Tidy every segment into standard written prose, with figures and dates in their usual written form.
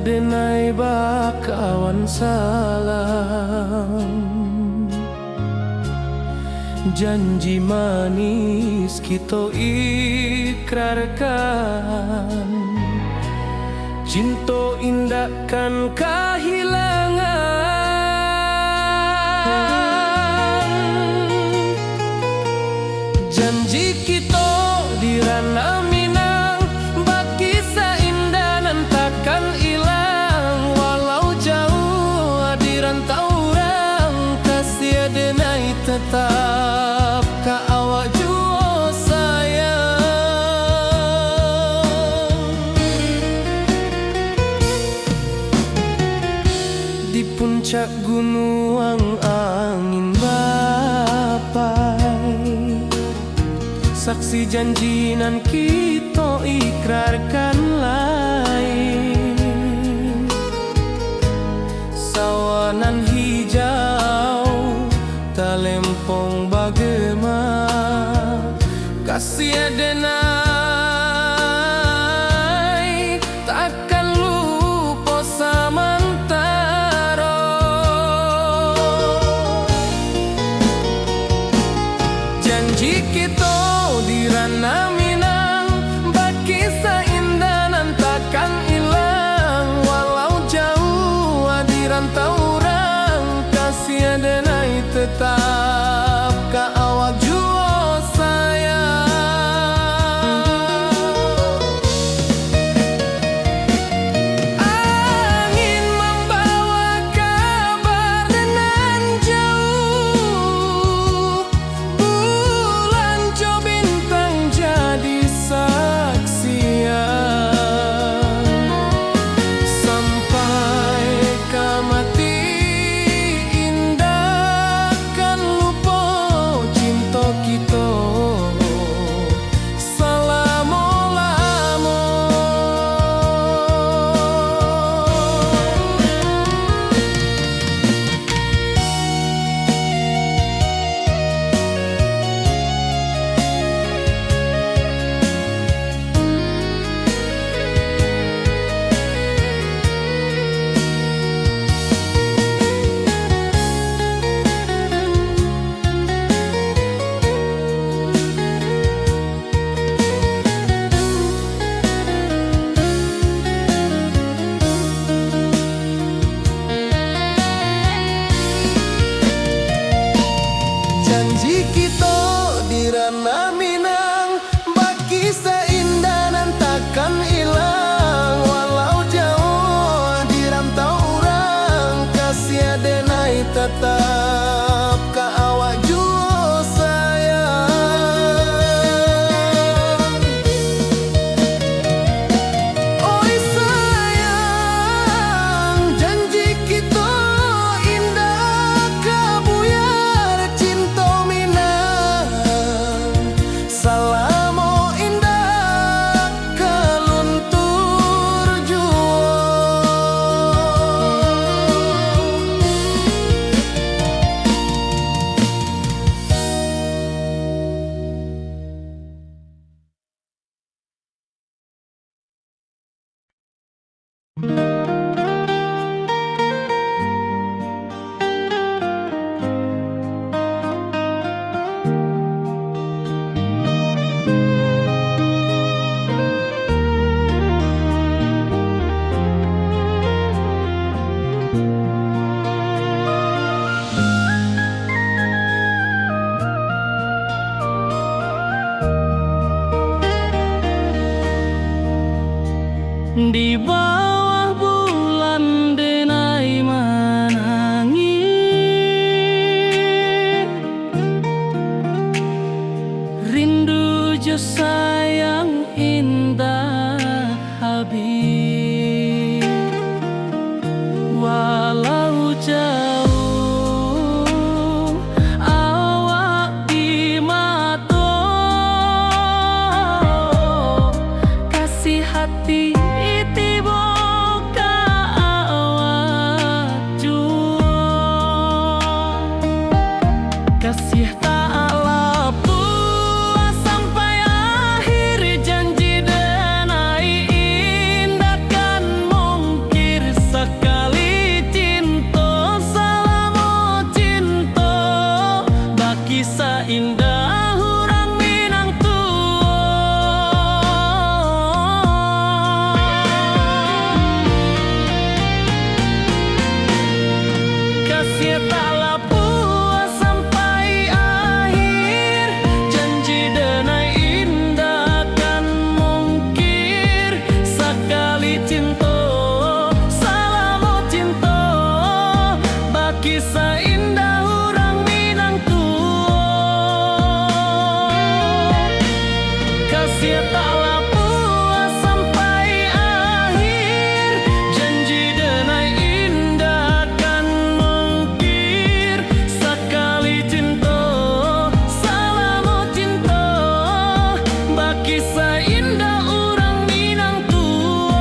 denai bakawan salam, janji manis kita ikrarkan, cinta indahkan kehilangan. Janji kita di ranah Minang, bagi seindah nan takkan hilang. Walau jauh di rantau orang, kasih denai tetap ka awak jua sayang. Di puncak gunung angin bapai, saksi janji nan kita ikrarkan lain. Sawanan hijau talempong bagema, kasih denai takkan lupa samantara. Janji kita di ranah Minang, bagi seindah nan takkan hilang. Walau jauh di rantau orang, kasih denai tetap ka awak jua sayang. Angin membawa kabar nan jauh, bulan jo bintang jadi saksian. Sampai ke mati indah kan lupa cinta kita selama-lama. Janji kita di ranah Minang, bagi seindah nan takkan hilang. Walau jauh di rantau orang, kasih denai tetap ka awak jua sayang. Oi sayang, janji kita indah kabuyar, cinta Minang saindah urang Minang tuo. Kasih taklah puas sampai akhir, janji denai indah kan mungkir. Sekali cinta, salamu cinta, baki saindah urang Minang tuo.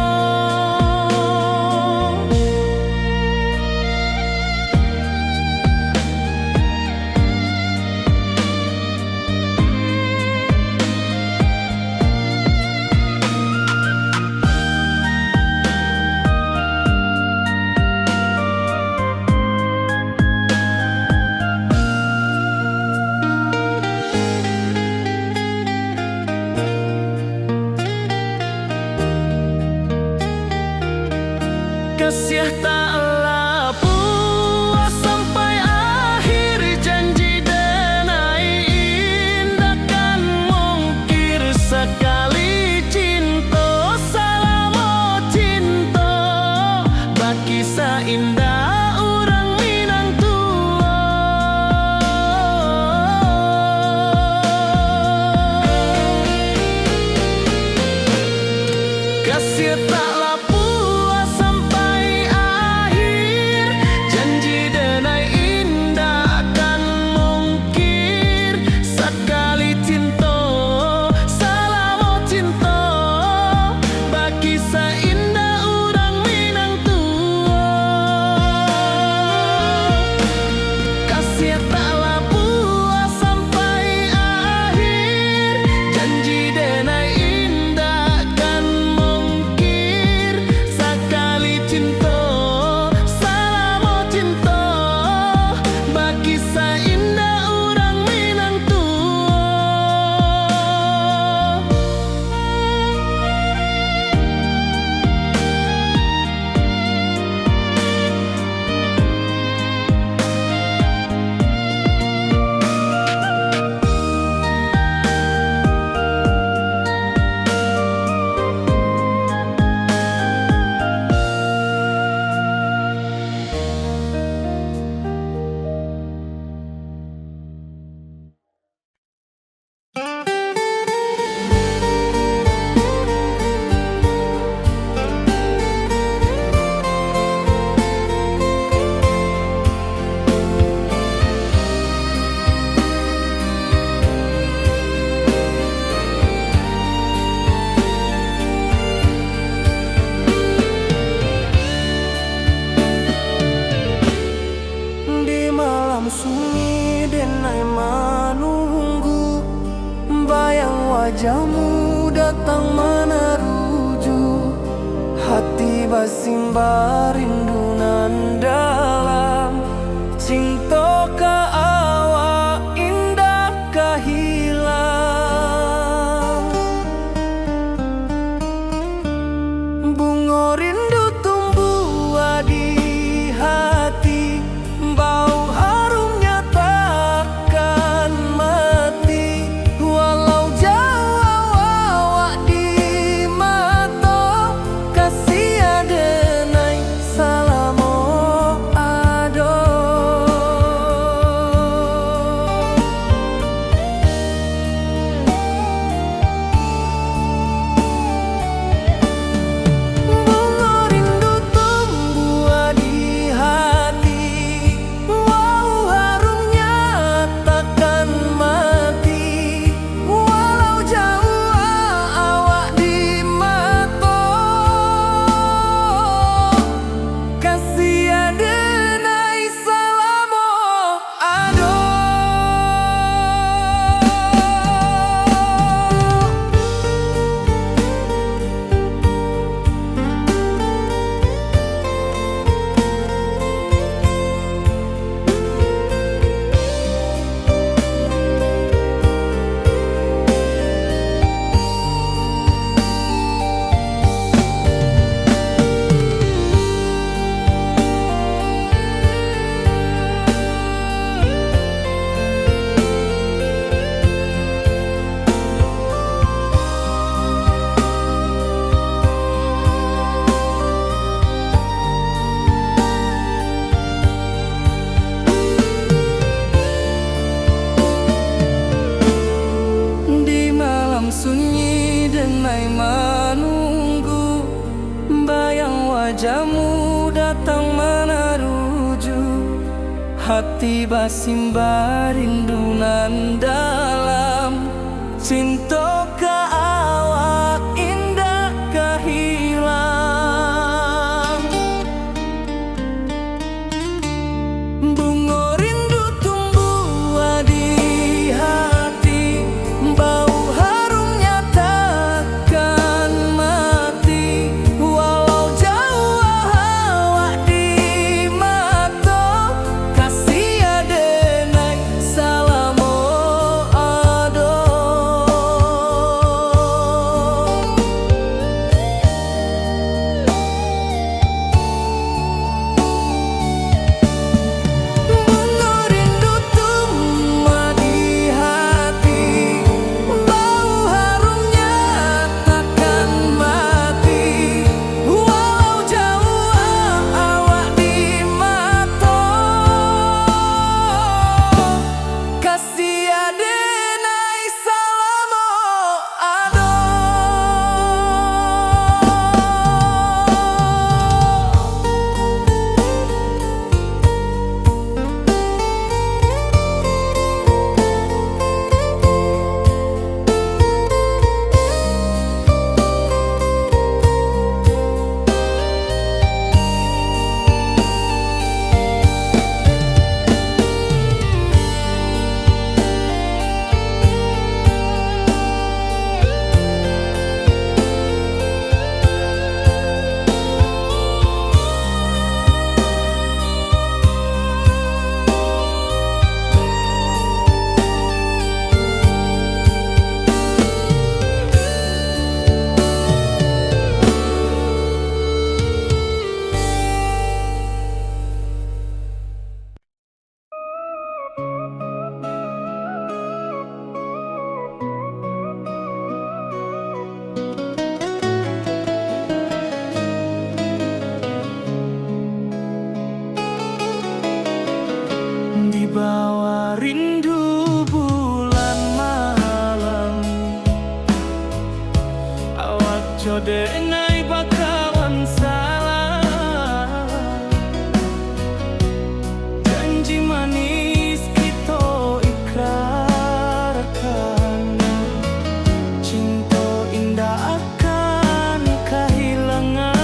Kasih taklah puas sampai akhir, janji denai indah kan mungkir. Sekali cinta, salamu cinta, baki saindah urang Minang tuo. Kasih taklah puas sampai akhir, janji denai indah kan mungkir. Sekali cinta, salamu cinta, baki saindah urang Minang tuo. Kasih taklah puas sampai akhir, janji denai indah kan mungkir. Sekali cinta, salamu cinta, baki saindah urang Minang tuo. Di malam sunyi denai menunggu, bayang wajahmu datang meneruju. Hati basimba rindu nan dalam, cinta ka awak indah ka hilang. Bunga rindu tumbuh di hati, bau harumnya takkan mati. Walau jauh awak di mata, kasih adenai salamu ado. hati basimba rindunan dalam cinta ka awak indah kahilang. Bunga rindu tumbuh di hati, bau harumnya takkan mati. Walau jauh awak di mata, kasih adenai salamo ado. Bunga rindu tumbuh di hati, bau harumnya takkan mati. Walau jauh awak di mata, kasih adenai salamo ado. Di bawah rindu bulan malam, awak jodenai bakawan salah. Janji manis kita ikrarkan, cinta indah akan kehilangan.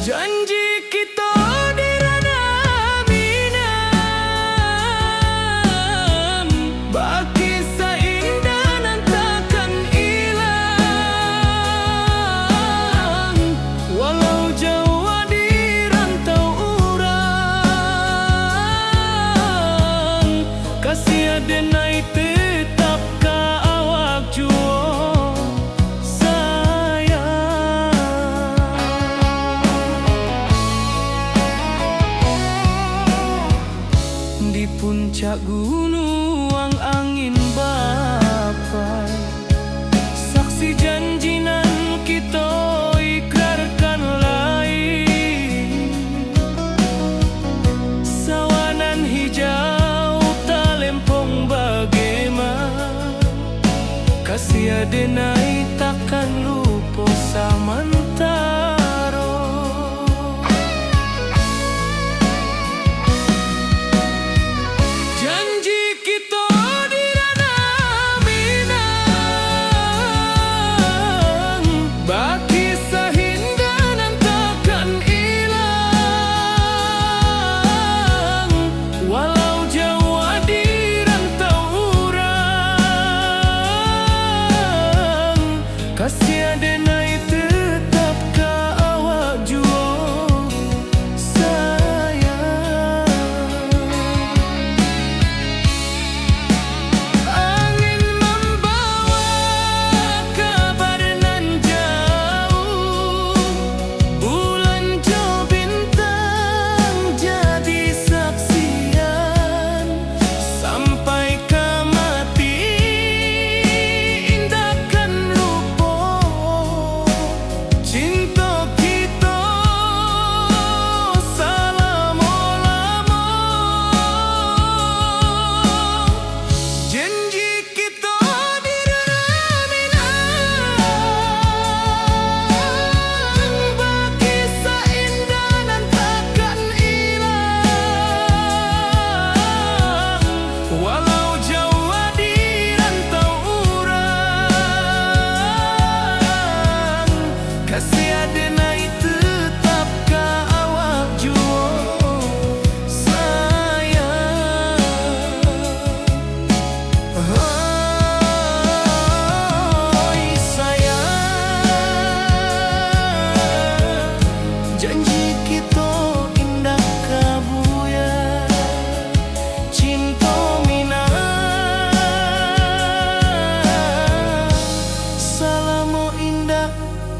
Janji kita di ranah minam, baki seindah nan takkan hilang. Walau jauh di rantau urang, kasih adenai tetap ka awak jua di puncak gunung angin bapai. Saksi janji nan kita ikrarkan lain, sawanan hijau talempong bagaimana, kasih adenai takkan lupa samantara. Janji kita di ranah minang, baki sahinda nan takkan hilang. Walau jauh di rantau urang, kasih adenai tetap ka awak jua sayang. Angin membawa kabar nan jauh, bulan jo bintang jadi saksian. Sampai ke mati indah kan lupa,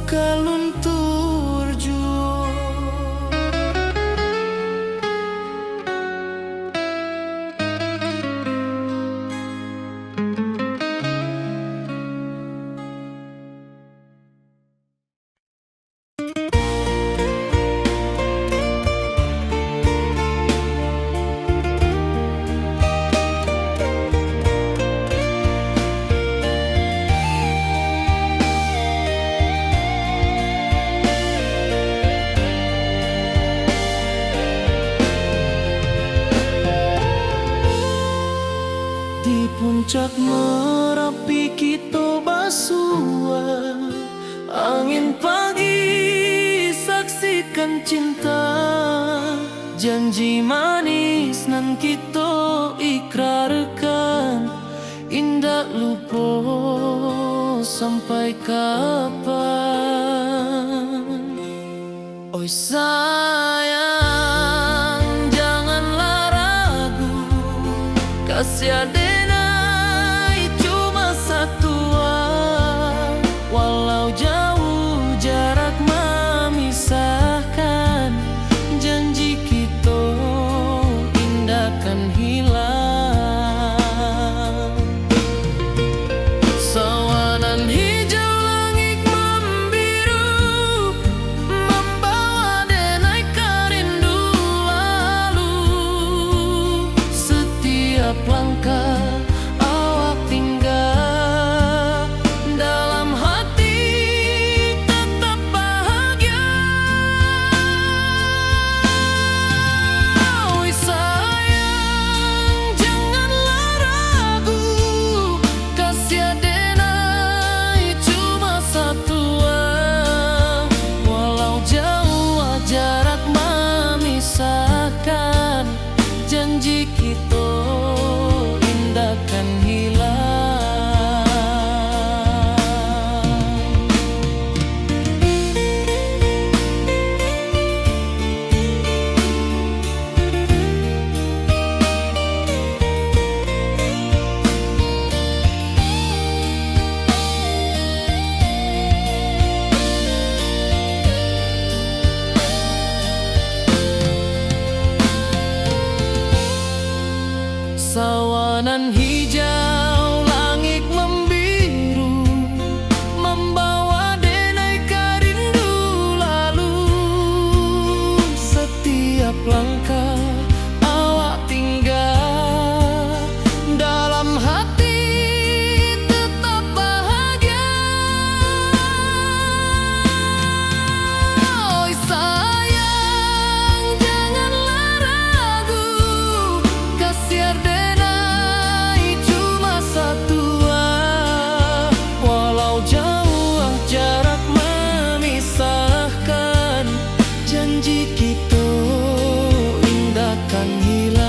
kaluntur jua. Di puncak Merapi kita basua, angin pagi saksikan cinta, janji manis nan kita ikrarkan, indah lupa sampai kapan. Oi sayang, janganlah ragu, kasih adenai cuma satu, walau jauh jarak memisahkan, janji kita indah kan hilang. Sawanan hijau langit membiru, membawa denai kerindu lalu. Setiap langkah awak tinggal, dalam hati tetap bahagia. Oi sayang, janganlah ragu, kasih adenai cuma satu, walau jauh jarak memisahkan, janji kita indah kan hilang. Sawanan hijau langit membiru, membawa denai kerindu lalu. Setiap langkah awak tinggal, dalam hati tetap bahagia. Oi sayang, janganlah ragu, kasih adenai cuma satu, walau jauh jarak memisahkan, janji kita indah kan hilang.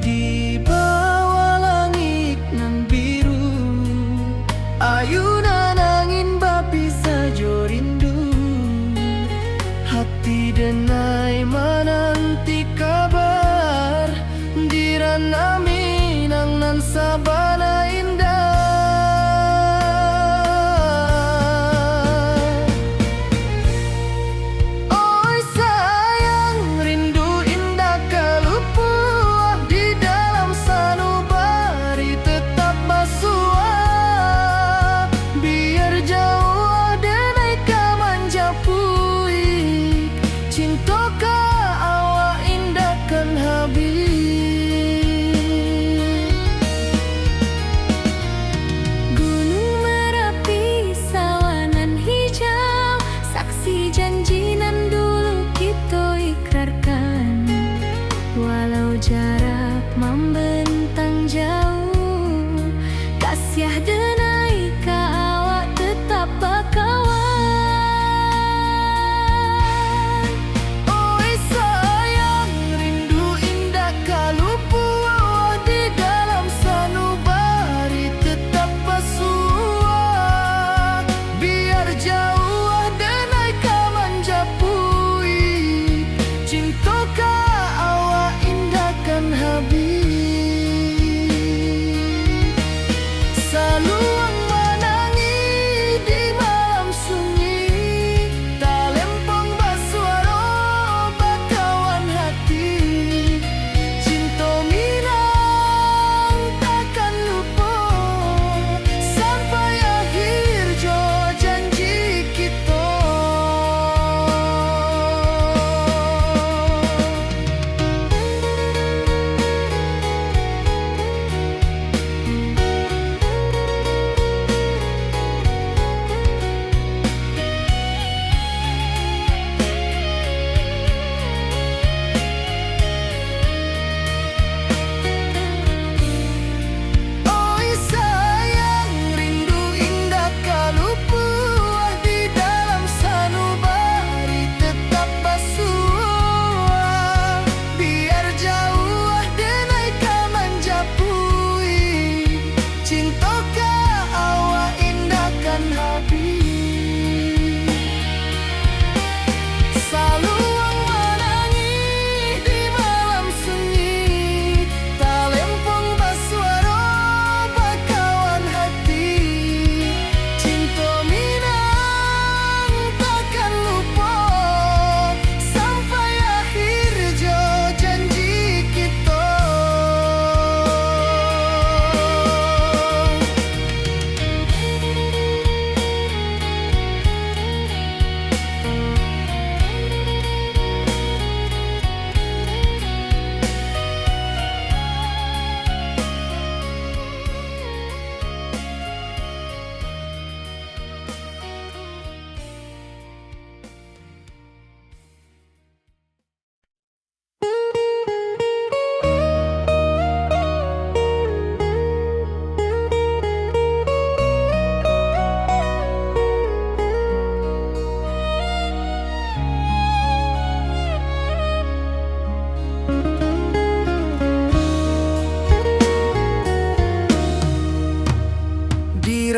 Di bawah langit nan biru, ayunan angin bapi saja rindu, hati denai menanti kabar, di ranah Minang nan sabana indah. Oi sayang, rindu indah kalupuah, di dalam sanubari tetap basua. Biar jauh denai kamanja puik, cinta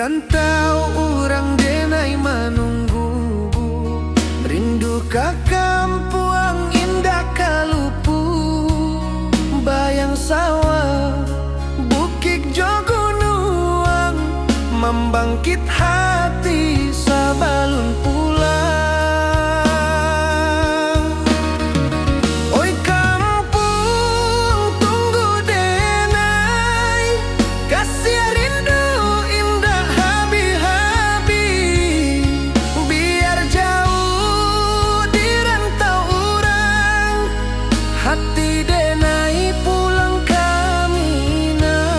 rantau urang denai menunggu, rindu ka kampuang indah kalupu, bayang sawah bukit jo gunung, membangkit hati sabalun pulang. Oi kampung tunggu denai, kasih rindu indah habi-habi, biar jauh di rantau urang, hati denai pulang ke Minang.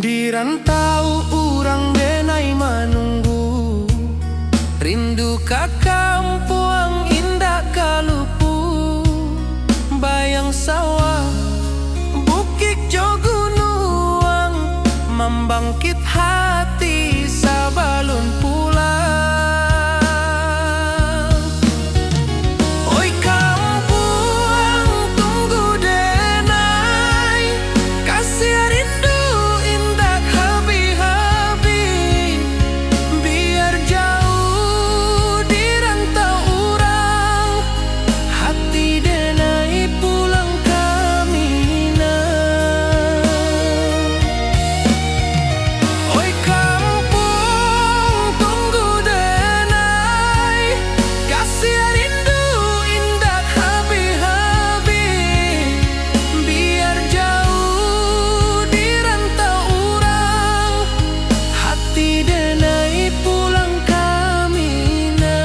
Di rantau urang denai menunggu, rindu ka kampuang indah kalupu, bayang sawah bukit jo gunung, membangkit hati sabalun pulang. Oi kampung tunggu denai, kasih rindu indah habi-habi, biar jauh di rantau urang, hati denai pulang ke Minang. Oi kampung tunggu denai, kasih rindu indah habi-habi, biar jauh di rantau urang, hati denai pulang ke Minang.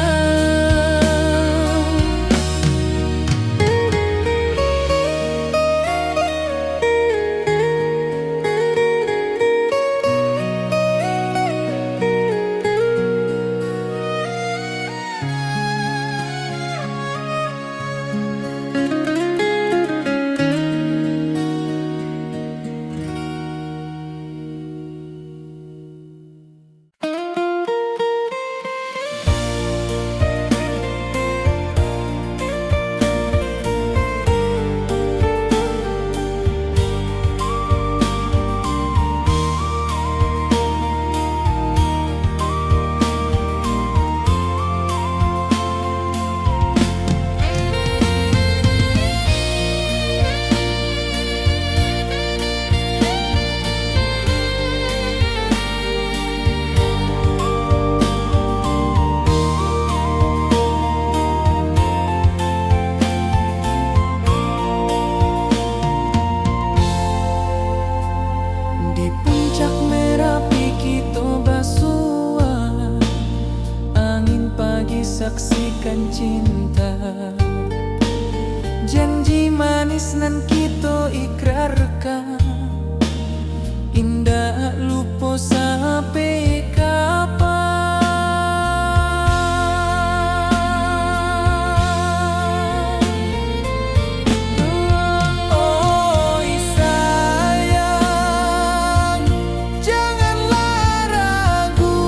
Di puncak Merapi kita basua, angin pagi saksikan cinta, janji manis nan kita ikrarkan, indah lupa sampai kapan. Oi sayang, janganlah ragu,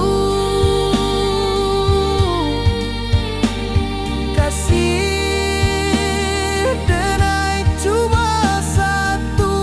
kasih denai cuma satu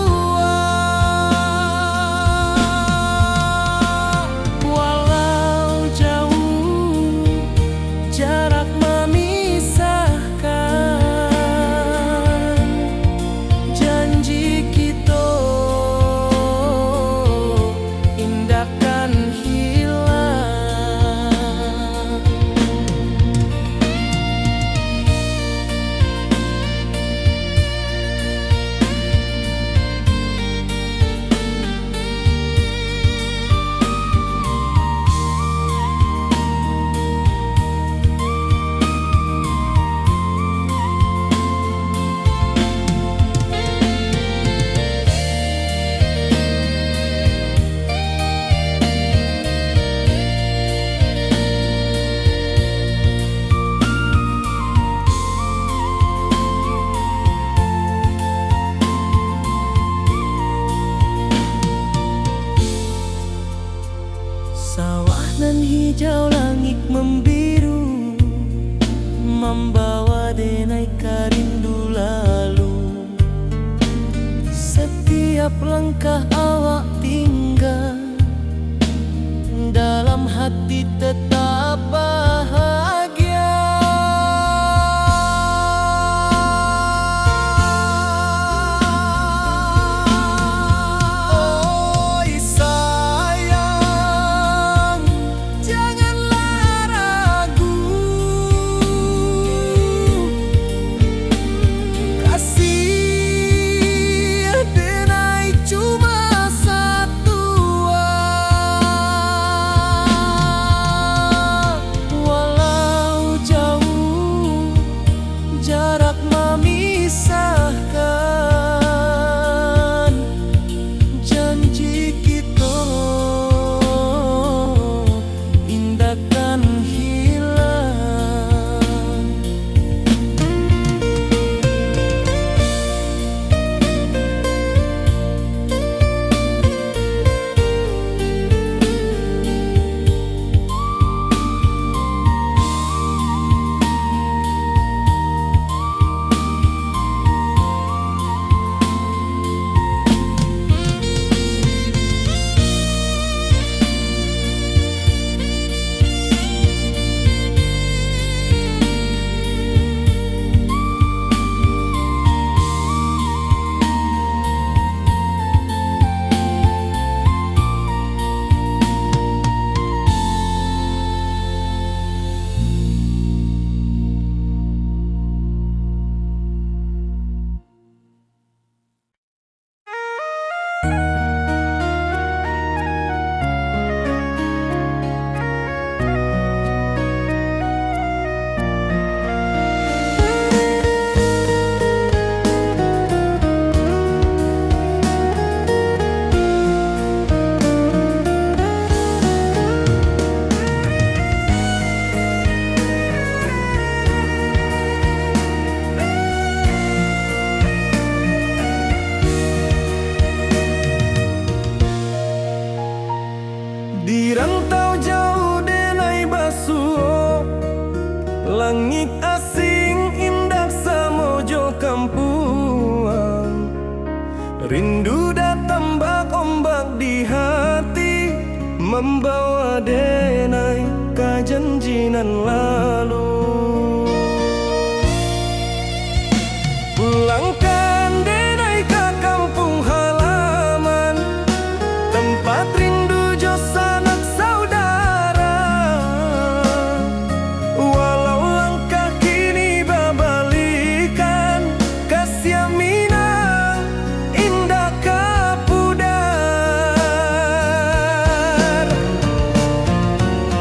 rindu lalu. Setiap langkah awak tinggal, dalam hati tetap bahagia. Oi sayang, janganlah ragu. Kasih denai cuma satu. Walau jauh jarak memisahkan, janji kita indahkan hilang. Di rantau jauh denai basuh, langit asing indah samojo kampuang. Rindu datang bak ombak di hati, membawa denai ke janjinan lalu. Pulangkan denai ke kampung halaman, tempat rindu jo sanak saudara. Walau langkah kini babalikan, kasih minang indah kapudar.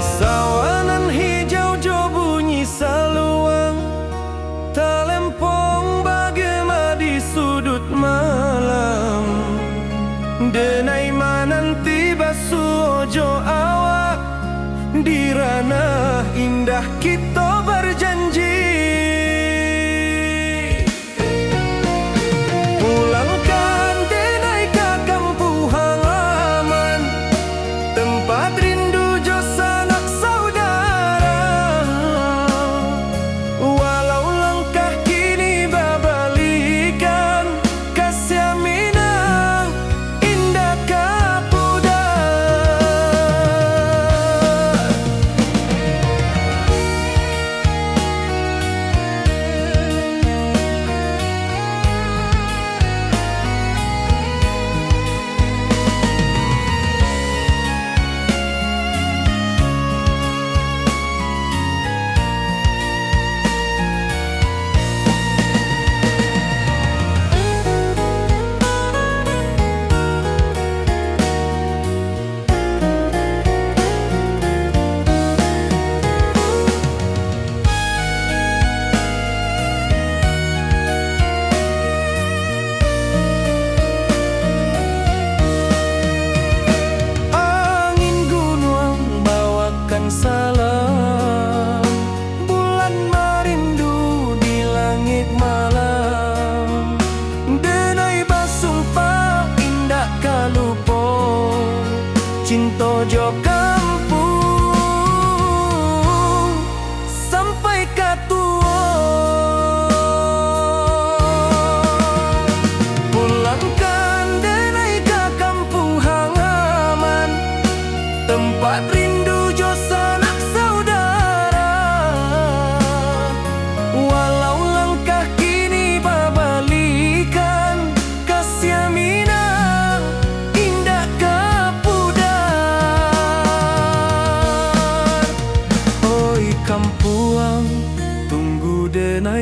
Sawanan hijau jo bunyi saluang, talempong bagema di sudut malam. Denai mananti basuh ojo awak, di ranah indah kita berjanji. Pulangkan denai ke kampung halaman, tempat rindu jo sanak saudara. Walau langkah kini babalikan, kasih minang indah kapudar.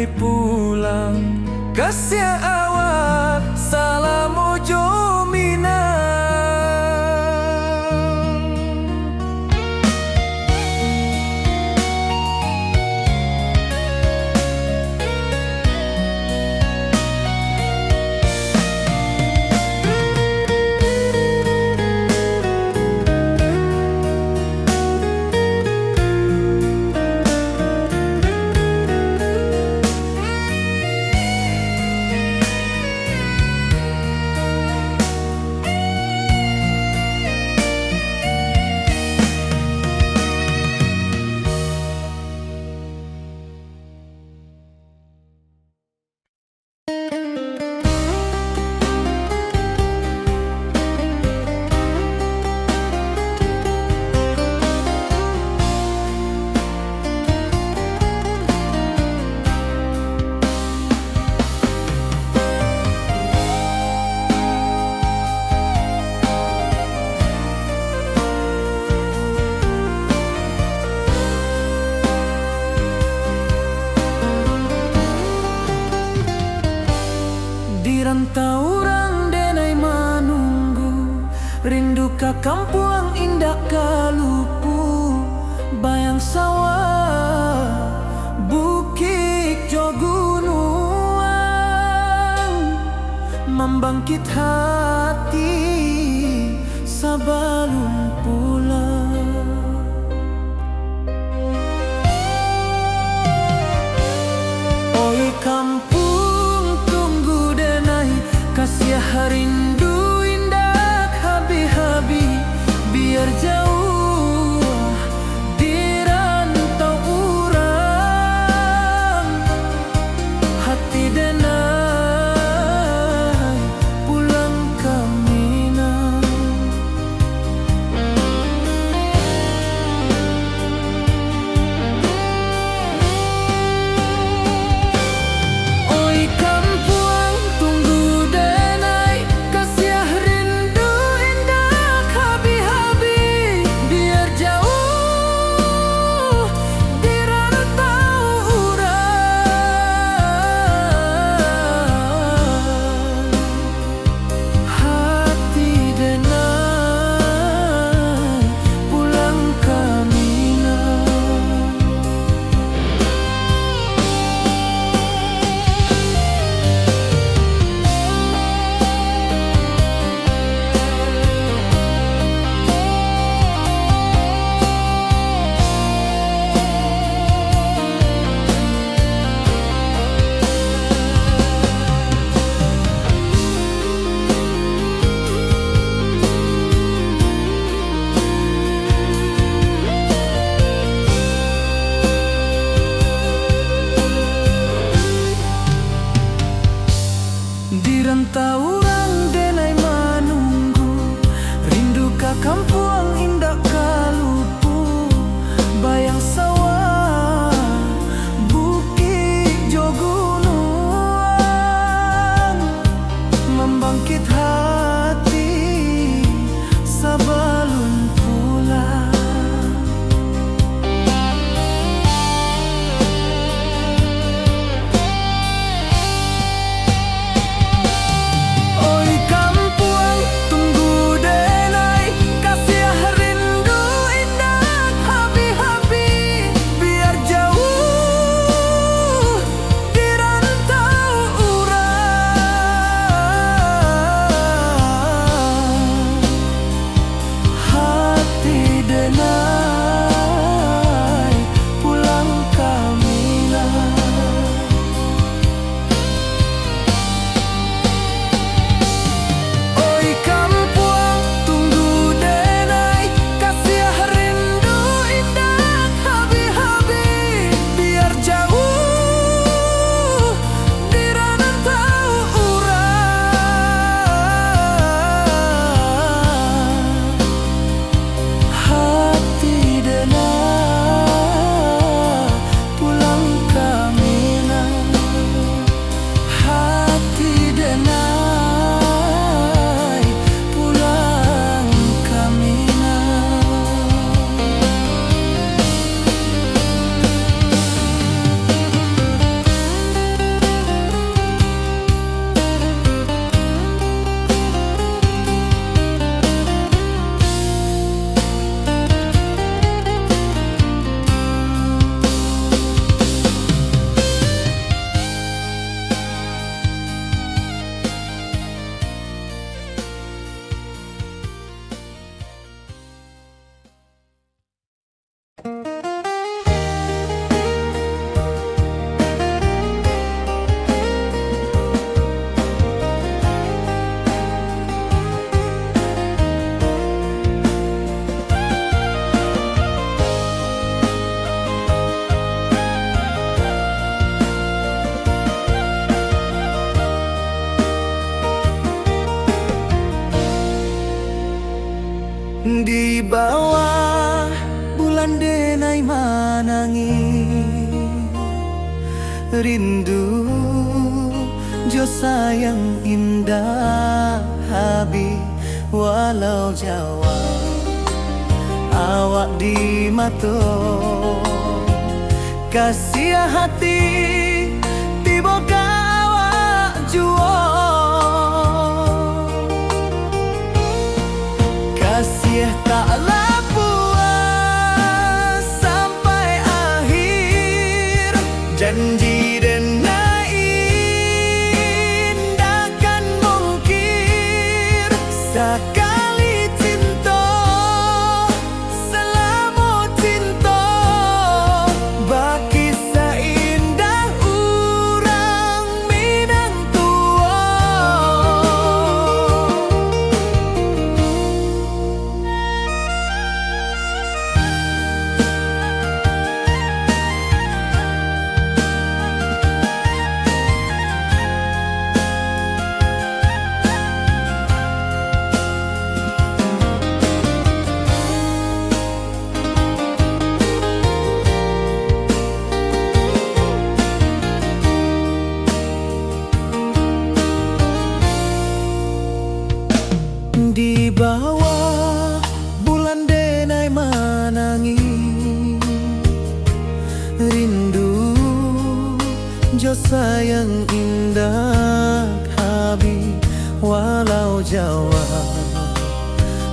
denai pulang, kasih awak salam ojo minang. Di rantau orang denai manunggu, rindu ka kampung indah kalupu, bayang sawah bukit jo gunungan, membangkit hati sabalun pulang. Oi kampung tunggu denai, kasih rindu indah habi-habi, biar jauh di rantau urang, hati denai pulang ke Minang. Oi kampung tunggu denai, manangi rindu jo sayang indah habi walau Jawa awak di mato kasih hati tiba awak juo kasih taklah puas sampai akhir janji dan indahkan mungkir sekali cinta selama cinta baki seindah urang Minang tua. Di bawah bulan denai manangi rindu jo sayang indah habi walau Jawa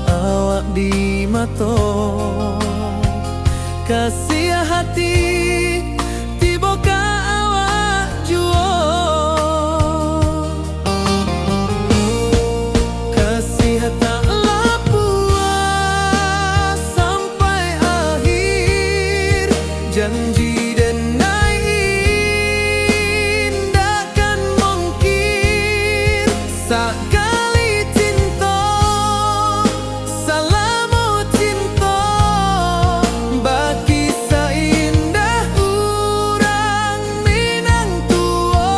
awak di mato kasih hati tiba ka awak juo taklah puas sampai akhir janji dan indahkan mungkir sekali cinta selama cinta baki seindah urang Minang tua.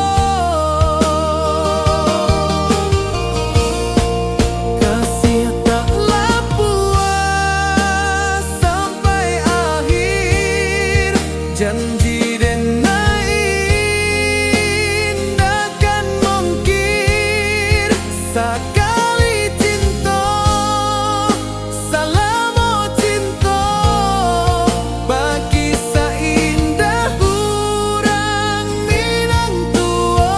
Kasih taklah puas sampai akhir janji dan indahkan mungkir sekali cinta selama cinta baki seindah urang Minang tua.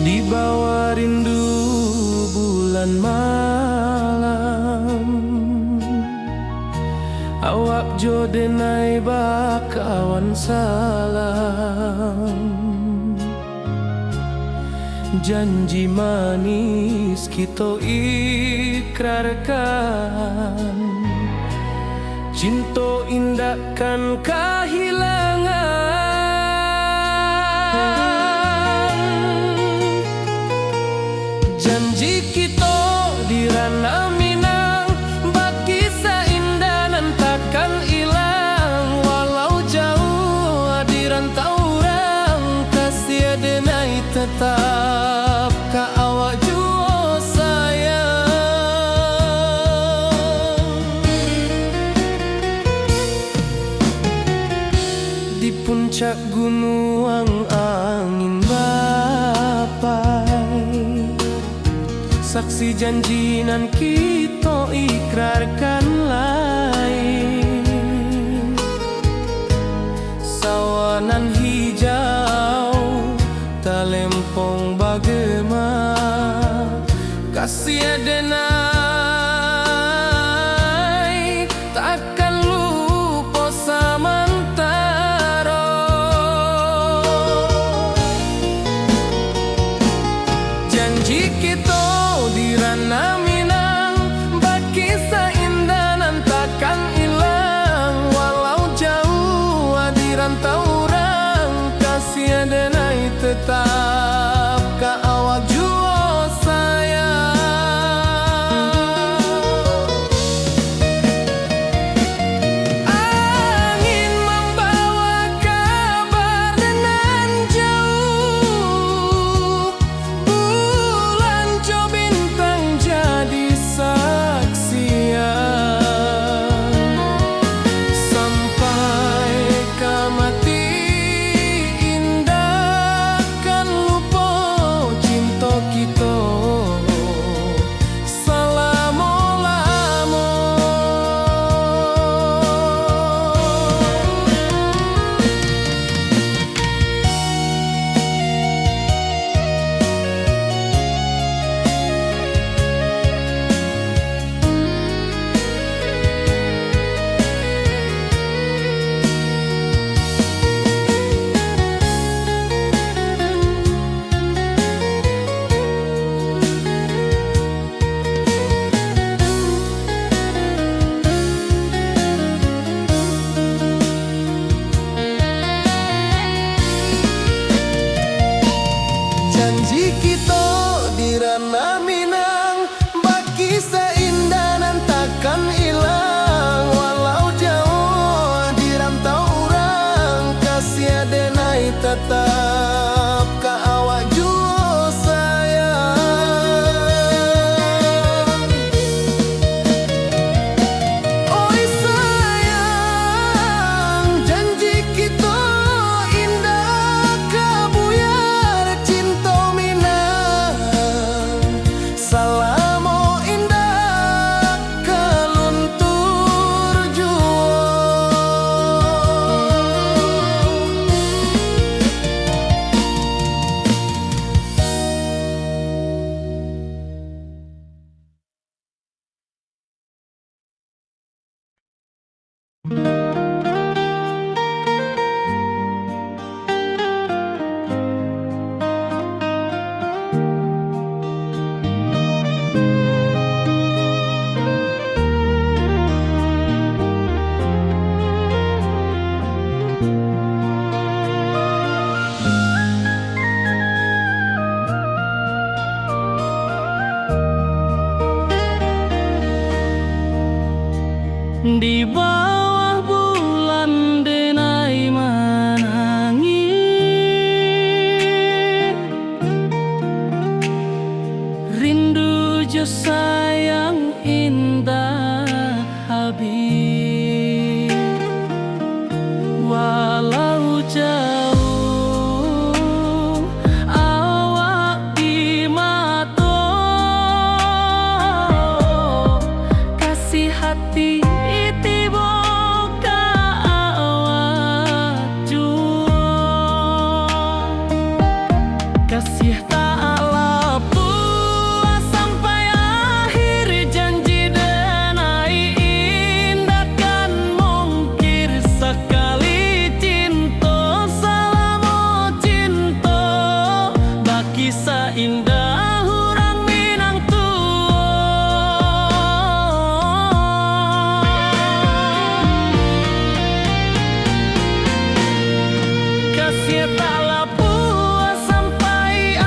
Di bawah rindu bulan malam awak jo denai bakawan salam janji manis kita ikrarkan cinta indahkan kehilangan janji kita di ranah Minang baki seindah nan takkan hilang walau jauh di rantau orang kasih denai tetap ka awak juo sayang di puncak gunung angin bapai saksi janji nan kita ikrarkan lain sawanan hijau talempong bagema kasih denai takkan lupa samantara Janji kita di ranah Minang, baki seindah nan takkan hilang. Walau jauh di rantau orang, kasih denai tetap ka awak jua sayang. Angin membawa kabar dengan jauh, bulan jo bintang jadi saksian. Sampai ke mati indah kan lupa cinta kita. Selama-lama janji kita di ranah Minang, baki seindah nan takkan hilang. Walau jauh di rantau orang, kasih denai tetap ka awak jua sayang. Oi sayang, janji kita indah kabuyar cinta Minang. Salamo indah keluntur jua. Di bawah bulan denai menangi, rindu jo sayang indah habis. Walau jauh awak di mata, kasih hati kasih tak lepas sampai akhir. Janji denai indah kan mungkir sekali cinta. Selama cinta baki seindah orang Minang kasih tak lepas sampai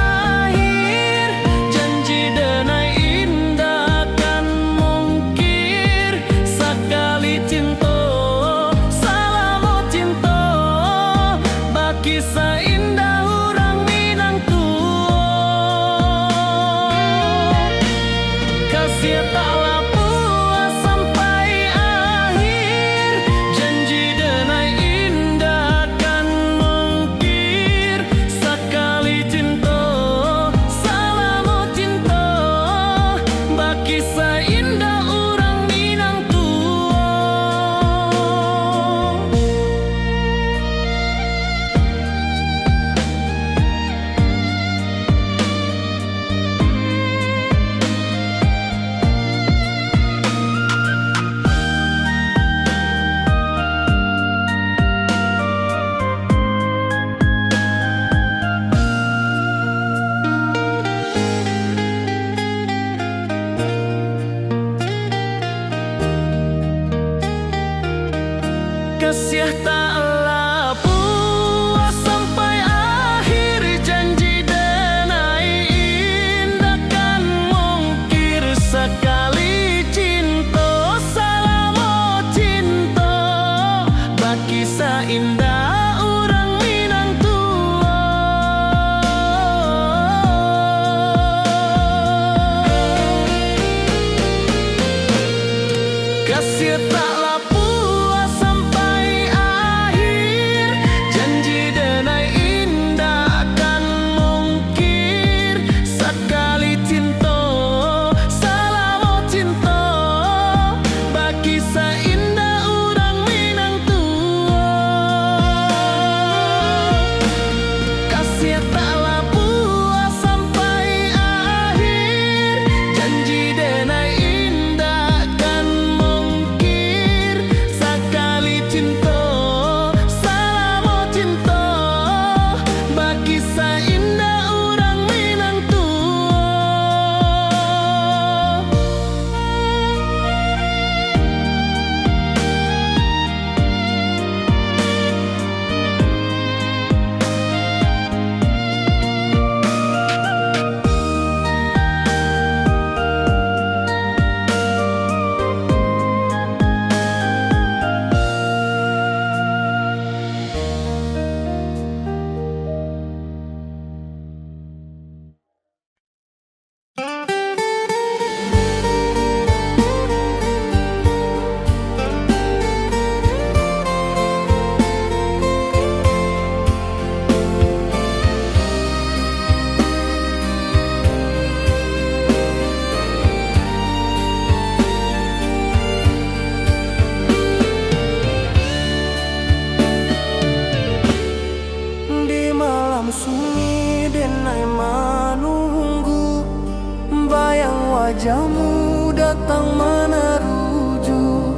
wajahmu datang meneruju,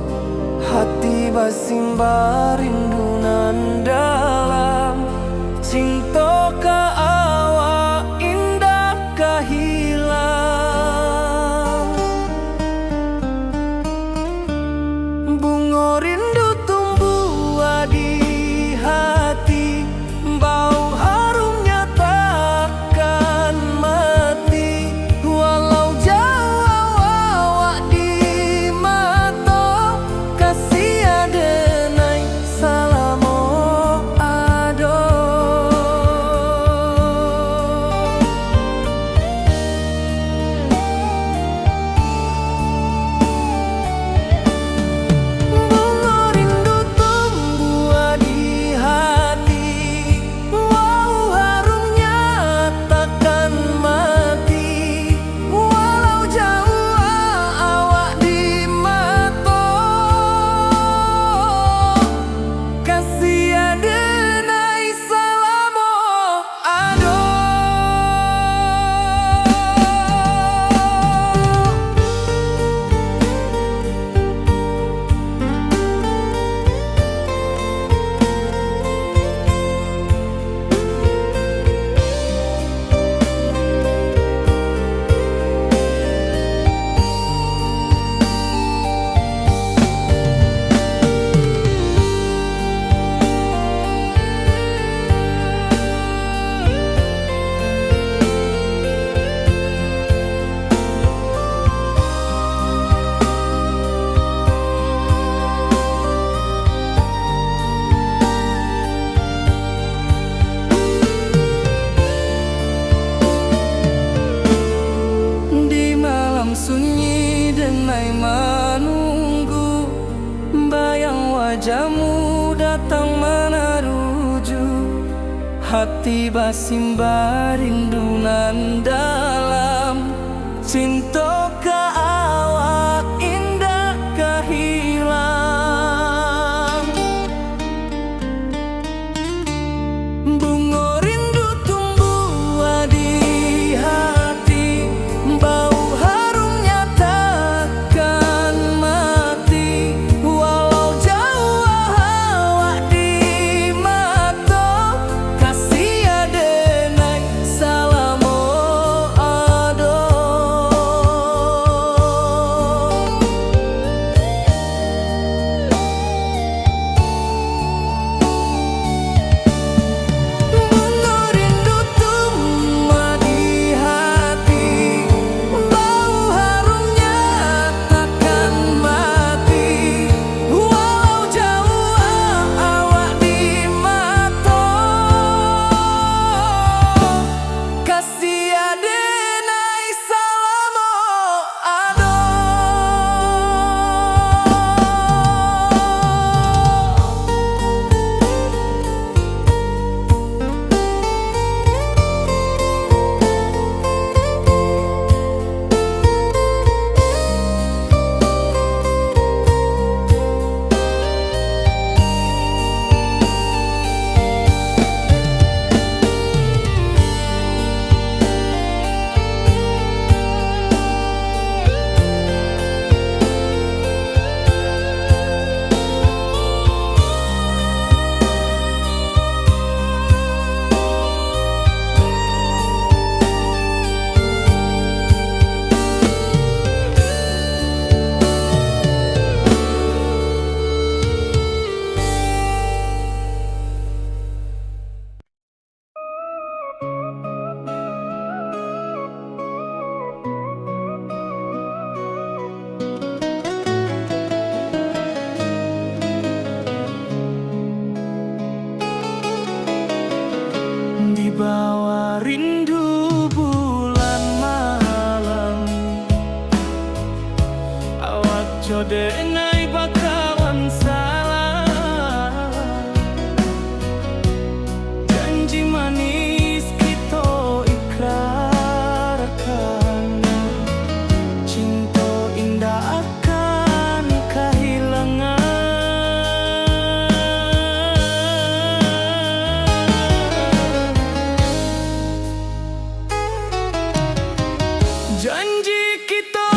hati basimba rindu nan dalam. Cinta ka awak indah kahilang. Bunga rindu tumbuh di hati, bau harumnya takkan mati. Walau jauh awak di mata, kasih adenai salamo ado. Bunga rindu tumbuh di hati, wow harumnya takkan mati. Walau jauh awak di mata, kasih adenai salamo ado. Di malam sunyi denai menunggu, bayang wajahmu datang meneruju, hati basimba rindu nan dalam. Cinta ka awak indah kahilang. Bunga rindu tumbuh di hati, bau harumnya takkan mati. Walau jauh awak di mata, kasih adenai salamo ado. Bunga rindu tumbuh di hati, bau harumnya takkan mati. Walau jauh awak di mata, kasih adenai salamo ado. Di bawah rindu bulan malam, awak jodenai bakawan salah. Janji manis kita ikrarkan, cinta indah akan kehilangan. Janji kita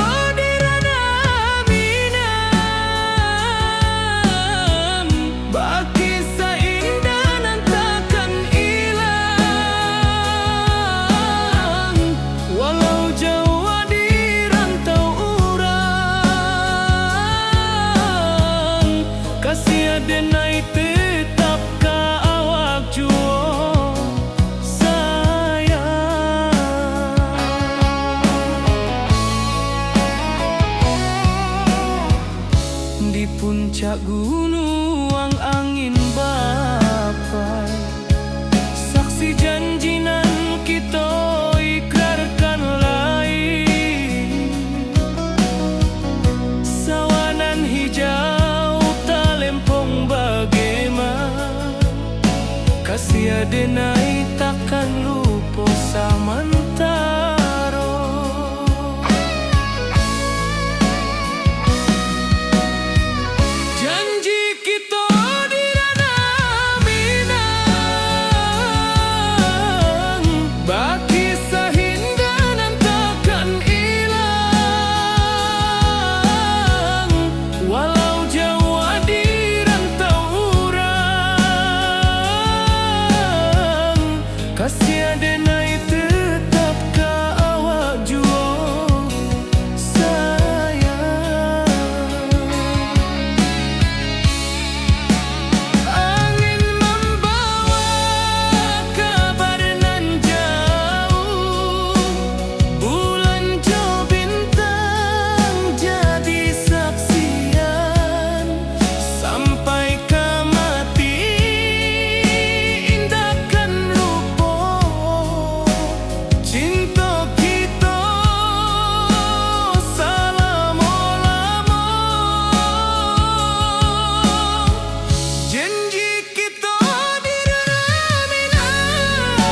denai takkan lupa samantaro. Janji kita di dana Minang, baki sahindanan takkan hilang. Walau jauh di rantau urang, kasih denai tetap ka awak jua sayang. Angin membawa kabar nan jauh, bulan jo bintang jadi saksian. Sampai ke mati indahkan lupa cinta kita selama-lama. Janji kita di dana Minang,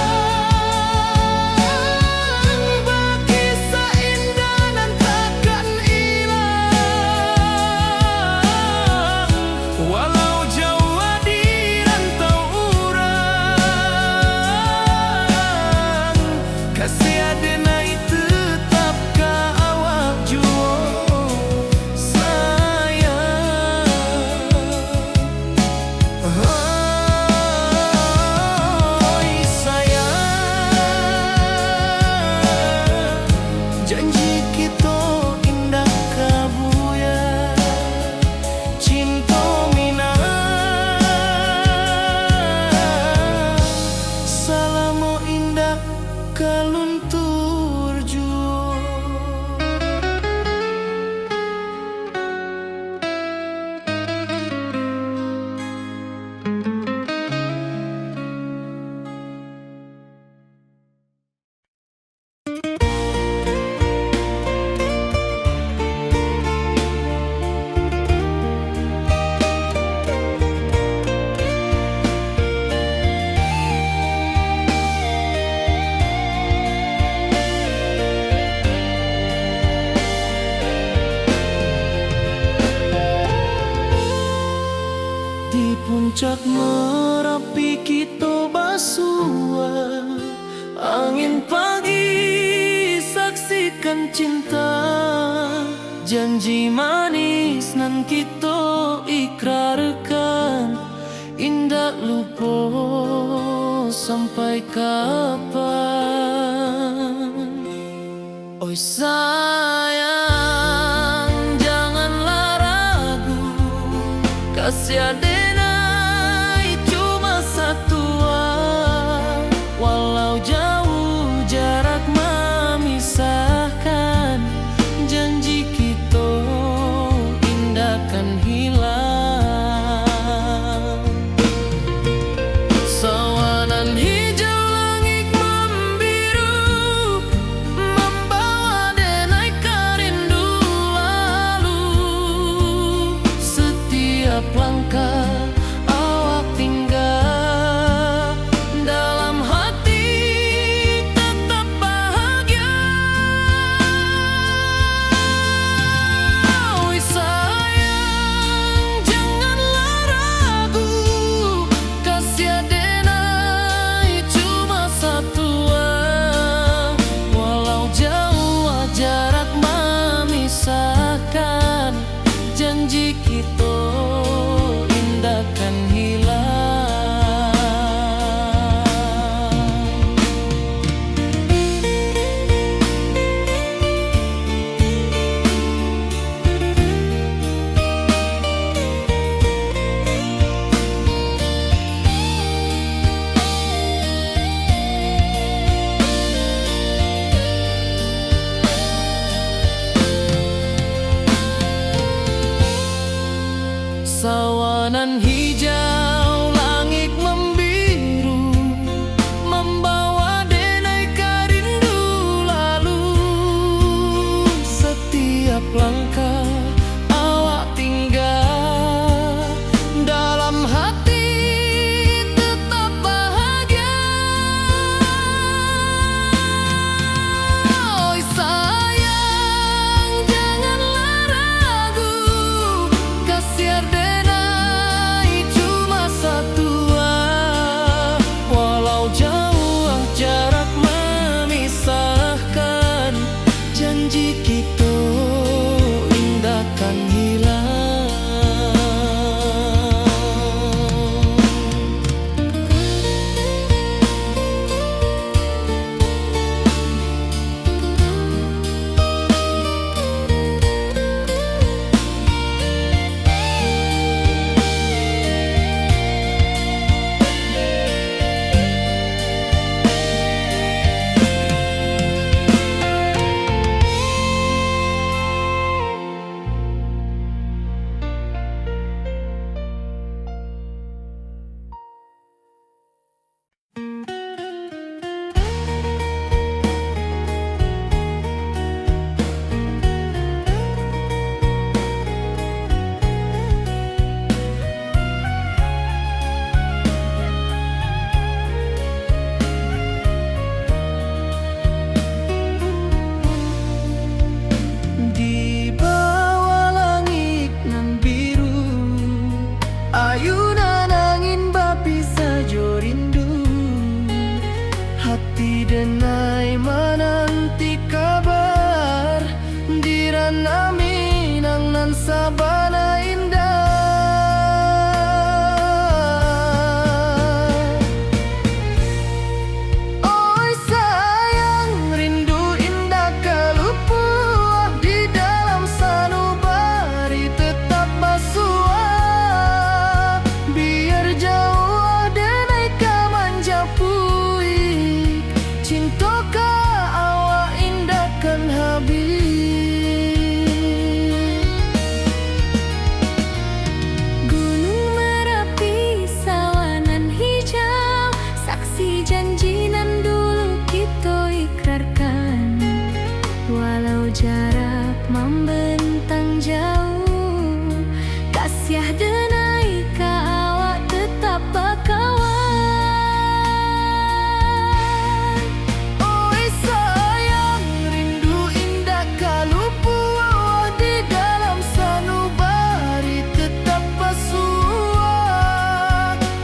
baki seindah dan takkan hilang. Walau jauh di rantau urang, kasih denai tetap ka awak jua sayang. Oi sayang, janji kita indah kabuya, cinta Minang selama indah kaluntur jua. Di puncak Merapi kita basua, angin pagi saksikan cinta. Janji manis nan kita ikrarkan, indah lupa sampai kapan. Oi sayang, janganlah ragu, kasih denai cuma satu. Walau jauh jarak memisahkan, janji kita indahkan hilang. Sawanan hijau langit membiru, membawa denai kerindu lalu. Setiap langkah awak tinggal, dalam hati tetap bahagia. Oi sayang, janganlah ragu, kasih denai cuma satu. Walau jauh jarak memisahkan, janji kita indahkan hilang. Sawanan hijau langit membiru, membawa denai kerindu lalu. Setiap langkah awak tinggal, dalam hati tetap bahagia. Hati denai menanti kabar Dirana minang nan sabana indah. Oi sayang, rindu indah kalupua di dalam sanubari tetap basua. Biar jauh denai kamanjapui cintoka awak indahkan habis. Gunung Merapi, sawanan hijau, saksi janji nan dulu kita ikrarkan. Walau jarak membentang jauh, kasiah denai ka awak tetap bakawan. Oi sayang, rindu indah kalupua di dalam sanubari tetap basua.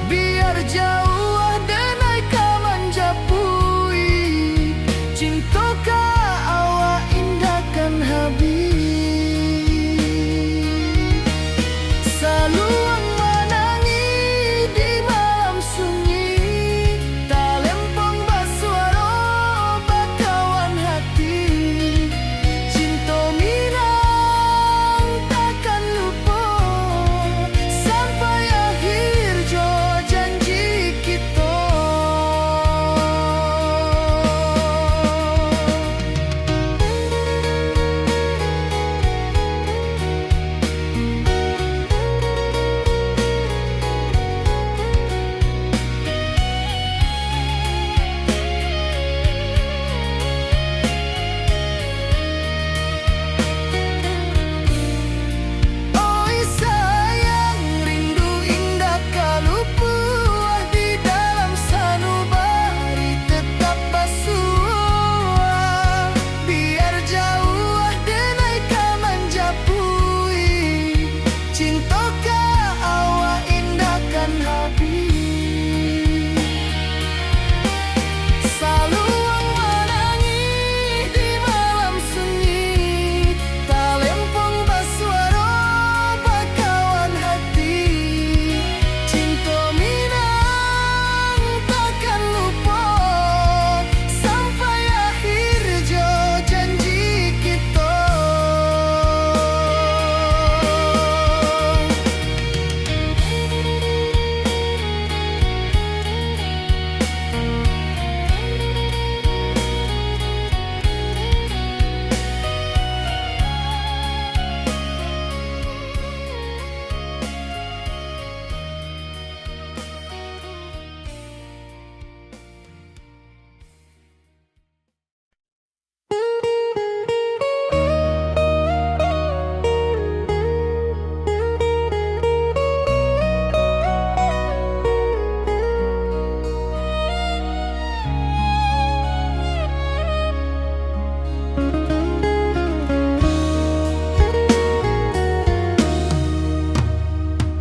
Biar jauh denai kamanjapui cintoka awak indahkan habis. Saluang menangi di malam sunyi, talempong basuaro bakawan hati. Cinta minang takkan lupa sampai akhir jo janji kita. Oi sayang, rindu indah kalupua di dalam sanubari tetap basua. Biar jauh denai kamanjapui cintoka awak indahkan habis. Saluang menangi di malam sunyi, talempong basuaro bakawan hati. Cinta minang takkan lupa sampai akhir jo janji kita.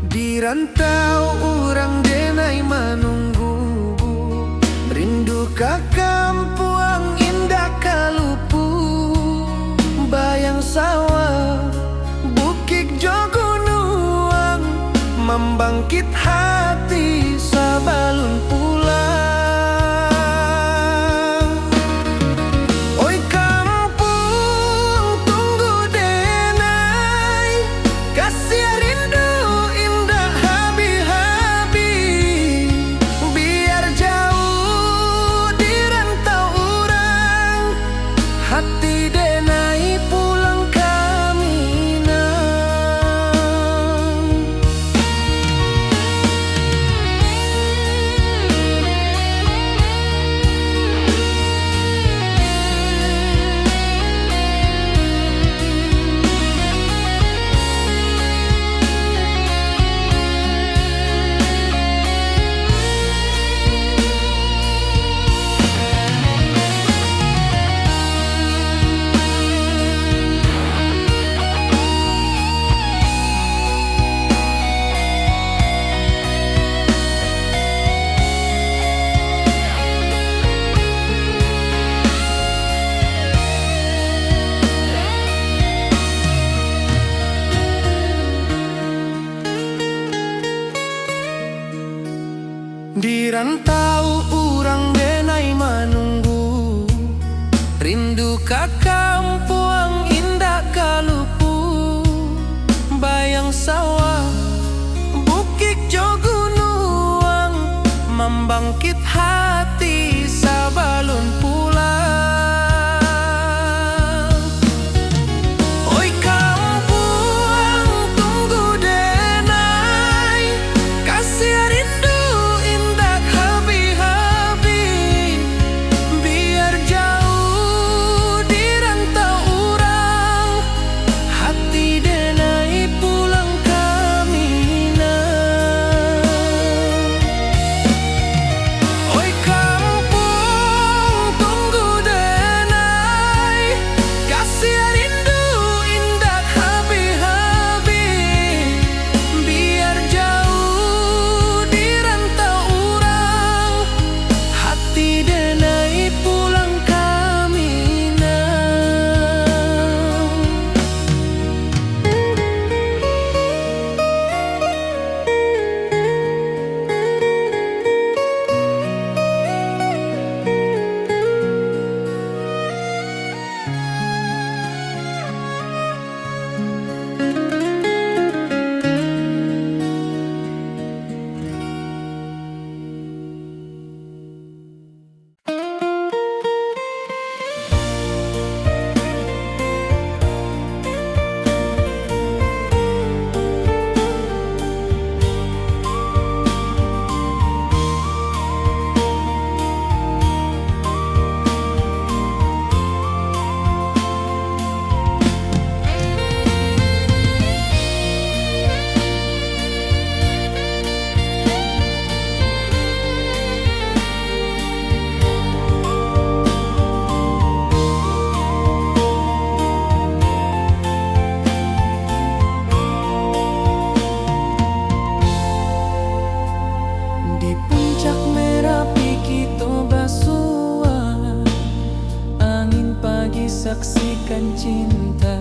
Di rantau urang denai menunggu, rindu ka kampuang indah kalupu. Bayang sawah, bukit jo gunung, membangkit hati sabalun pulang. Oi kampung tunggu denai, kasih rindu indah habi-habi. Biar jauh di rantau urang, hati denai pulang ka Minang. rantau urang denai manunggu, rindu ka kampung indah kalupu, bayang sawah bukit jo gunung, membangkit hati sabalun pulang. Oi kampung tunggu denai, kasih rindu indah habi-habi, biar jauh di rantau urang, hati denai pulang kamina. Oi kampung tunggu denai, kasih rindu indah habi-habi, biar jauh di rantau urang, hati denai pulang kamina. Di puncak Merapi kita basua, angin pagi saksikan cinta,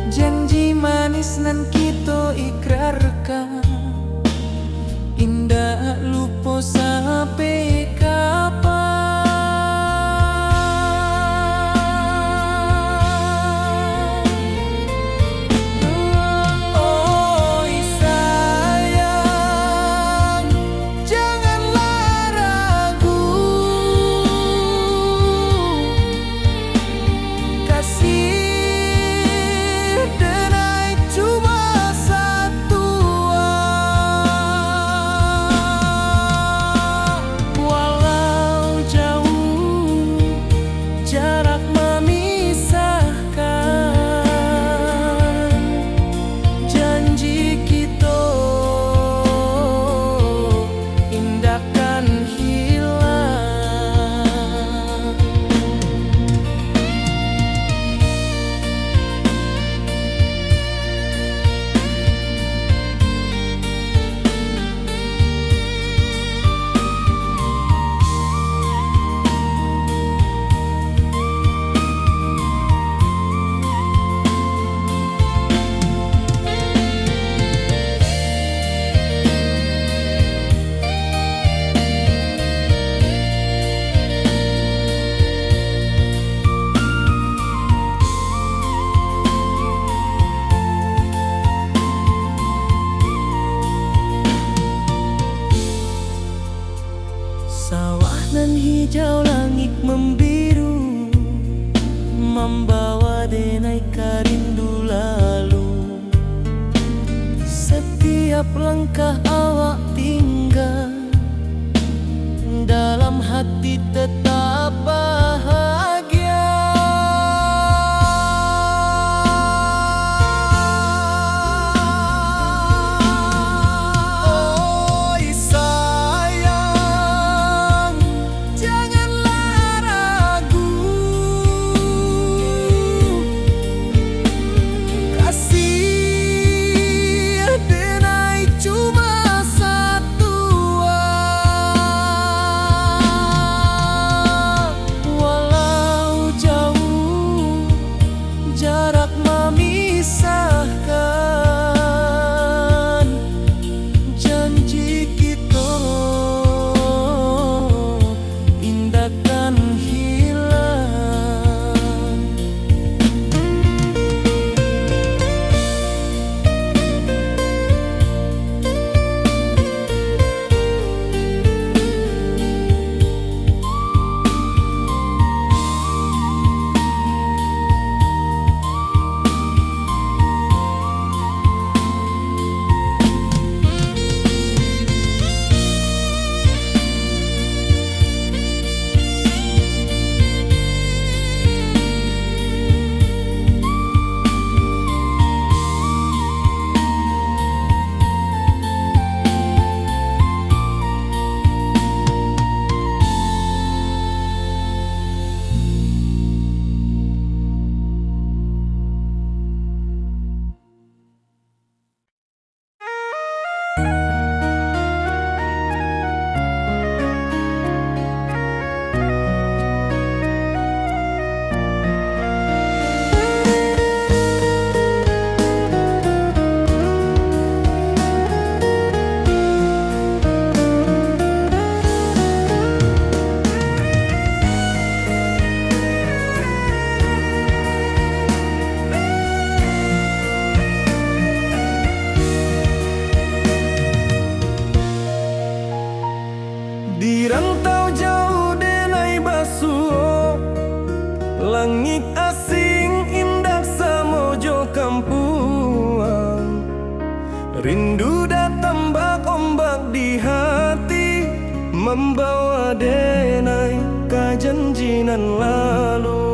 janji manis nan kita ikrarkan, indah lupa sampai kapan. Oi sayang, janganlah ragu, kasih denai cuma satu. Walau jauh jarak memisahkan, janji kita indahkan hilang. Sawah nan hijau, langit membiru, membawa denai karindu lalu. Setiap langkah awak tinggal, dalam hati tetap bahagia. Oi sayang, janganlah ragu, kasih denai cuma satu. nan lalu.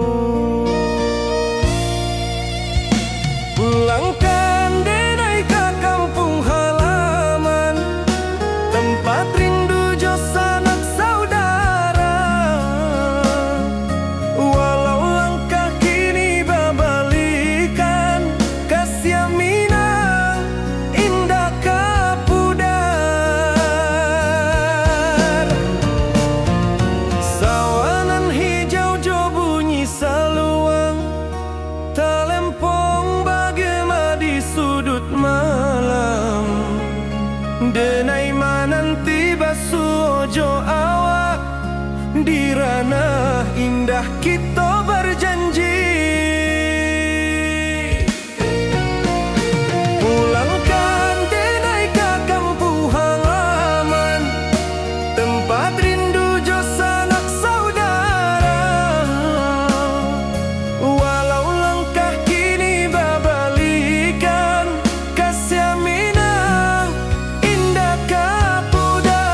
Pulangkan denai ke kampung halaman, tempat rindu jo sanak saudara. Walau langkah kini babalikan, kasih Minang indah kapudar. Sawanan hijau jo bunyi saluang, talempong bagema di sudut malam. Denai mananti basuojo awak, di ranah indah kita berjanji. Pulangkan denai ke kampung halaman, tempat rindu jo sanak saudara. Walau langkah kini babalikan, kasih Minang indah kapudar.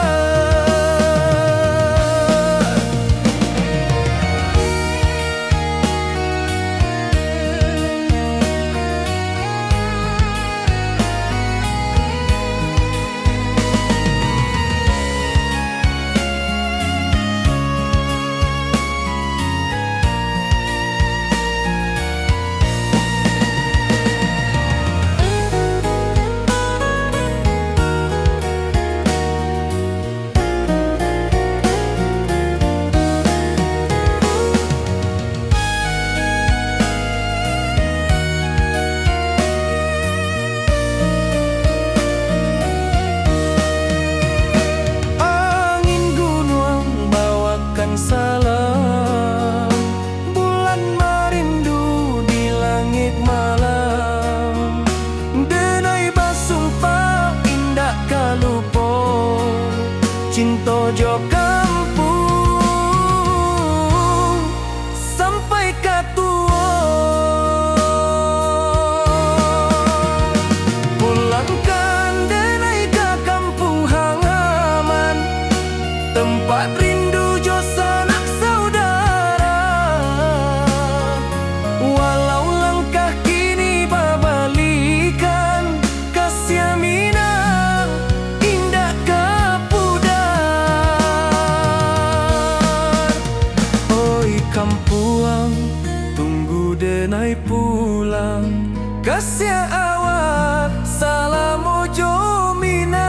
Angin gunung bawakan salam, bulan merindu di langit malam. Denai basumpah indah kalupo, cinta jo kampung sampai katua. Pulangkan denai ke kampung halaman, tempat rindu jo sanak saudara. Walau langkah kini babalikan, kasih Minang indah kapudar. Oi kampuang, tunggu denai pulang, kasih awak salam ojo Minang.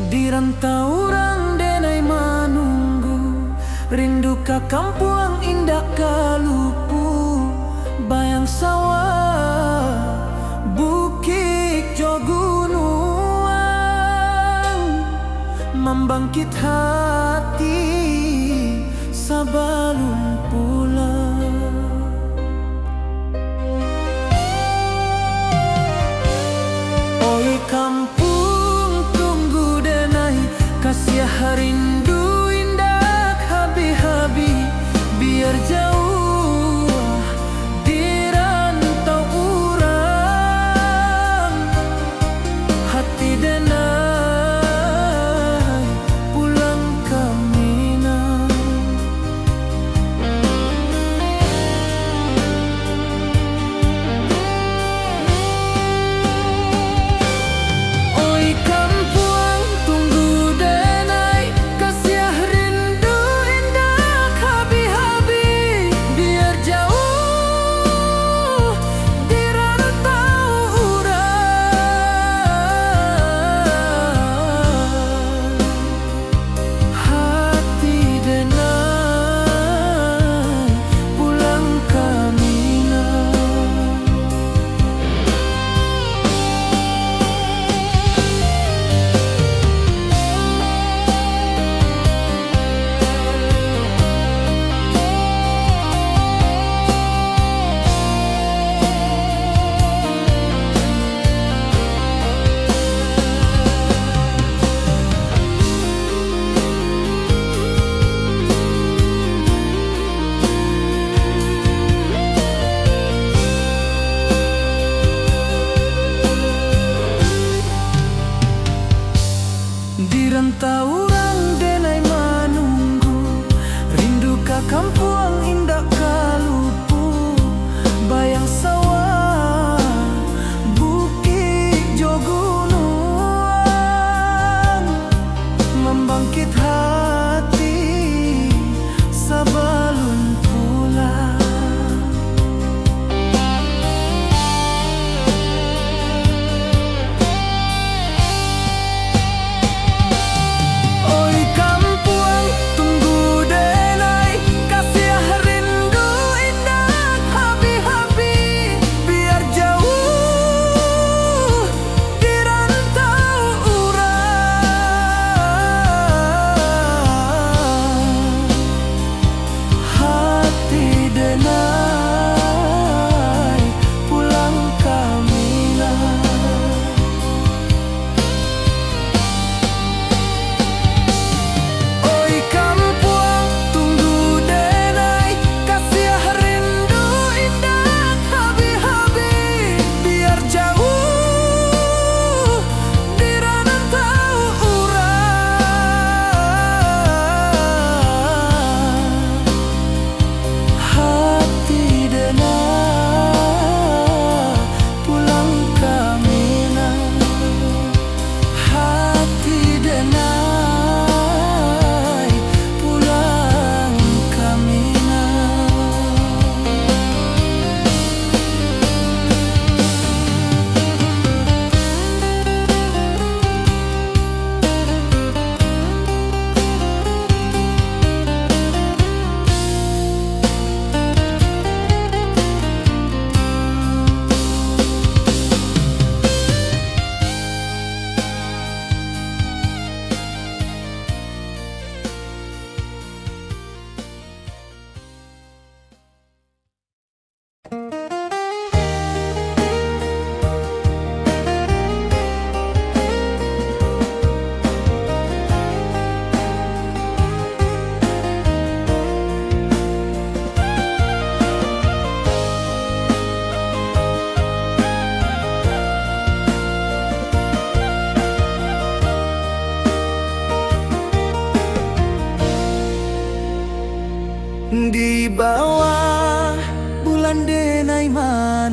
Di rantau orang denai manunggu, rindu ka kampuang indah kalupu. Bayang sawah, bukit jo gunung, membangkit hati sabalun pulang. Oi kampung tunggu denai, kasih rindu indah habi-habi. Biar jauh di rantau urang, hati denai pulang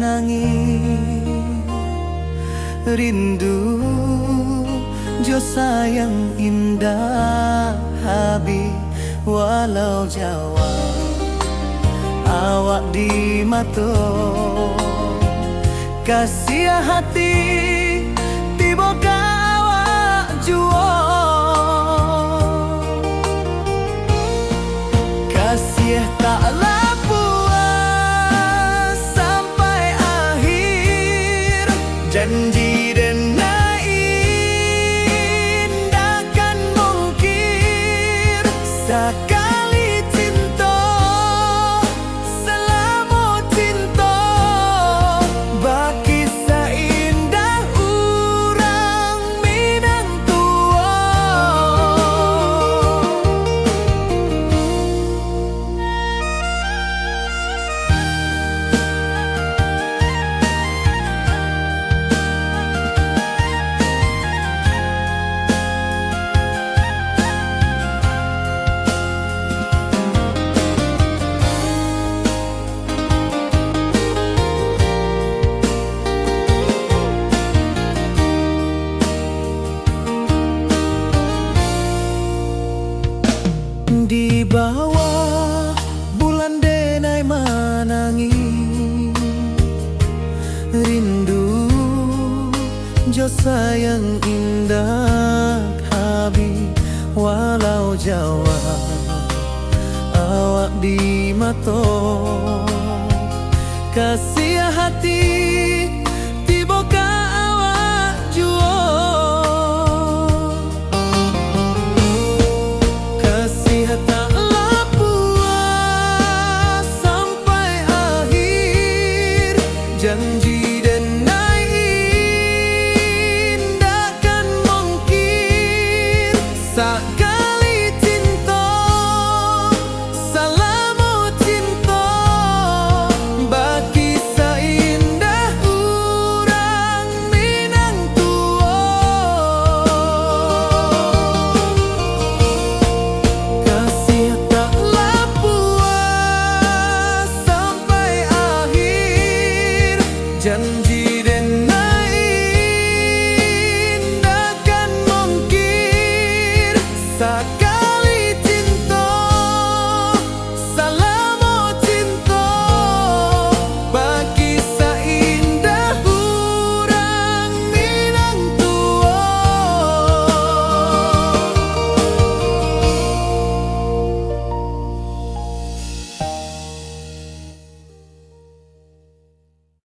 nangis rindu jo sayang indah habi walau Jawa awak di mato kasih hati tiba ka awak juo kasih taklah puas sampai akhir janji dan indahkan mungkir sekali cinta selama cinta baki seindah urang Minang tua. Di bawah bulan denai menangis rindu jo sayang indah habi walau Jawa awak di mato kasih hati tiba ka awak juo taklah puas sampai akhir janji dan indahkan mungkir sekali cinta selama cinta baki seindah urang Minang tua kasih taklah puas sampai akhir janji